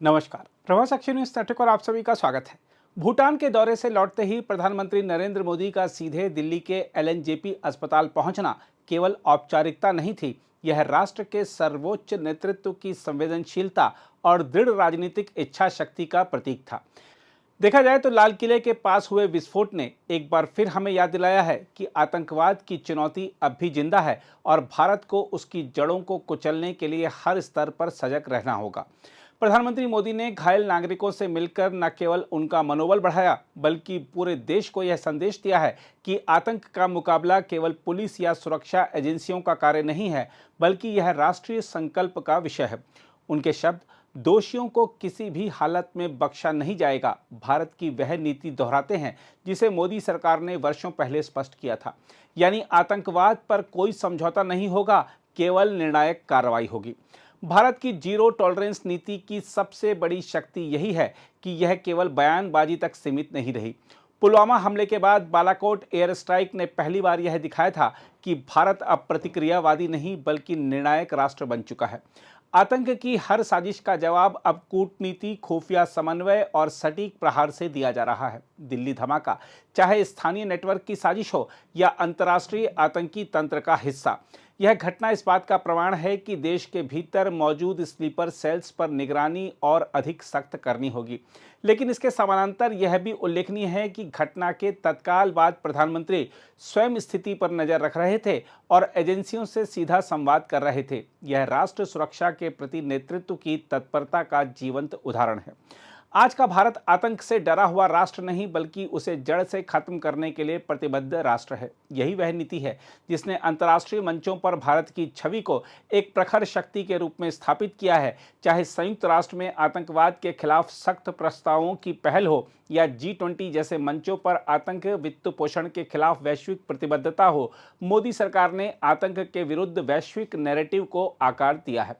नमस्कार, Prabhas action news network और आप सभी का स्वागत है। भूटान के दौरे से लौटते ही प्रधानमंत्री नरेंद्र मोदी का सीधे दिल्ली के एलएनजेपी अस्पताल पहुंचना केवल औपचारिकता नहीं थी, यह राष्ट्र के सर्वोच्च नेतृत्व की संवेदनशीलता और दृढ़ राजनीतिक इच्छा शक्ति का प्रतीक था। देखा जाए तो लाल किले के पास हुए विस्फोट ने एक बार फिर हमें याद दिलाया है कि आतंकवाद की चुनौती अब भी जिंदा है और भारत को उसकी जड़ों को कुचलने के लिए हर स्तर पर सजग रहना होगा। प्रधानमंत्री मोदी ने घायल नागरिकों से मिलकर न केवल उनका मनोबल बढ़ाया, बल्कि पूरे देश को यह संदेश दिया है कि आतंक का मुकाबला केवल पुलिस या सुरक्षा एजेंसियों का कार्य नहीं है, बल्कि यह राष्ट्रीय संकल्प का विषय है। उनके शब्द, दोषियों को किसी भी हालत में बख्शा नहीं जाएगा, भारत की वह नीति दोहराते हैं जिसे मोदी सरकार ने वर्षों पहले स्पष्ट किया था। यानी आतंकवाद पर कोई समझौता नहीं होगा, केवल निर्णायक कार्रवाई होगी। भारत की जीरो टॉलरेंस नीति की सबसे बड़ी शक्ति यही है कि यह केवल बयानबाजी तक सीमित नहीं रही। पुलवामा हमले के बाद बालाकोट एयर स्ट्राइक ने पहली बार यह दिखाया था कि भारत अब प्रतिक्रियावादी नहीं बल्कि निर्णायक राष्ट्र बन चुका है। आतंक की हर साजिश का जवाब अब कूटनीति, खुफिया समन्वय और सटीक प्रहार से दिया जा रहा है। दिल्ली धमाका चाहे स्थानीय नेटवर्क की साजिश हो या अंतर्राष्ट्रीय आतंकी तंत्र का हिस्सा, यह घटना इस बात का प्रमाण है कि देश के भीतर मौजूद स्लीपर सेल्स पर निगरानी और अधिक सख्त करनी होगी। लेकिन इसके समानांतर यह भी उल्लेखनीय है कि घटना के तत्काल बाद प्रधानमंत्री स्वयं स्थिति पर नजर रख रहे थे और एजेंसियों से सीधा संवाद कर रहे थे। यह राष्ट्र सुरक्षा के प्रति नेतृत्व की तत्परता का जीवंत उदाहरण है। आज का भारत आतंक से डरा हुआ राष्ट्र नहीं बल्कि उसे जड़ से खत्म करने के लिए प्रतिबद्ध राष्ट्र है। यही वह नीति है जिसने अंतर्राष्ट्रीय मंचों पर भारत की छवि को एक प्रखर शक्ति के रूप में स्थापित किया है। चाहे संयुक्त राष्ट्र में आतंकवाद के खिलाफ सख्त प्रस्तावों की पहल हो या G20 जैसे मंचों पर आतंक वित्त पोषण के खिलाफ वैश्विक प्रतिबद्धता हो, मोदी सरकार ने आतंक के विरुद्ध वैश्विक नैरेटिव को आकार दिया है।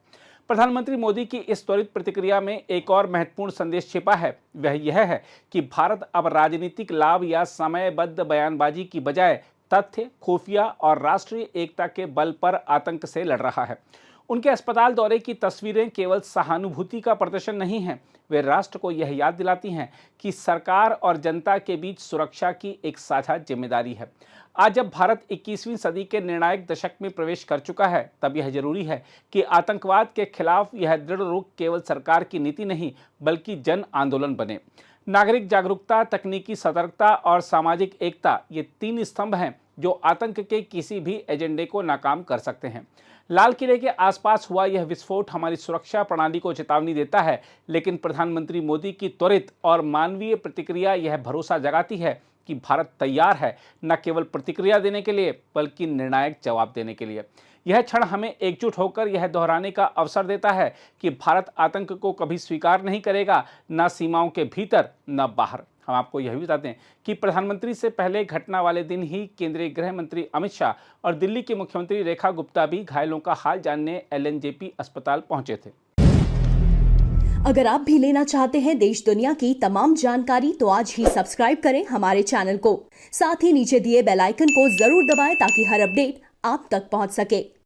प्रधानमंत्री मोदी की इस त्वरित प्रतिक्रिया में एक और महत्वपूर्ण संदेश छिपा है। वह यह है कि भारत अब राजनीतिक लाभ या समयबद्ध बयानबाजी की बजाय तथ्य, खुफिया और राष्ट्रीय एकता के बल पर आतंक से लड़ रहा है। उनके अस्पताल दौरे की तस्वीरें केवल सहानुभूति का प्रदर्शन नहीं है, वे राष्ट्र को यह याद दिलाती हैं कि सरकार और जनता के बीच सुरक्षा की एक साझा जिम्मेदारी है। आज जब भारत 21वीं सदी के निर्णायक दशक में प्रवेश कर चुका है, तब यह जरूरी है कि आतंकवाद के खिलाफ यह दृढ़ रुख केवल सरकार की नीति नहीं बल्कि जन आंदोलन बने। नागरिक जागरूकता, तकनीकी सतर्कता और सामाजिक एकता, ये तीन स्तंभ हैं जो आतंक के किसी भी एजेंडे को नाकाम कर सकते हैं। लाल किले के आसपास हुआ यह विस्फोट हमारी सुरक्षा प्रणाली को चेतावनी देता है, लेकिन प्रधानमंत्री मोदी की त्वरित और मानवीय प्रतिक्रिया यह भरोसा जगाती है कि भारत तैयार है न केवल प्रतिक्रिया देने के लिए बल्कि निर्णायक जवाब देने के लिए। यह क्षण हमें एकजुट होकर यह दोहराने का अवसर देता है कि भारत आतंक को कभी स्वीकार नहीं करेगा, न सीमाओं के भीतर न बाहर। हम आपको यह भी बताते हैं कि प्रधानमंत्री से पहले घटना वाले दिन ही केंद्रीय गृह मंत्री अमित शाह और दिल्ली की मुख्यमंत्री रेखा गुप्ता भी घायलों का हाल जानने एलएनजेपी अस्पताल पहुंचे थे। अगर आप भी लेना चाहते हैं देश दुनिया की तमाम जानकारी तो आज ही सब्सक्राइब करें हमारे चैनल को। साथ ही नीचे दिए बेल आइकन को जरूर दबाएं ताकि हर अपडेट आप तक पहुंच सके।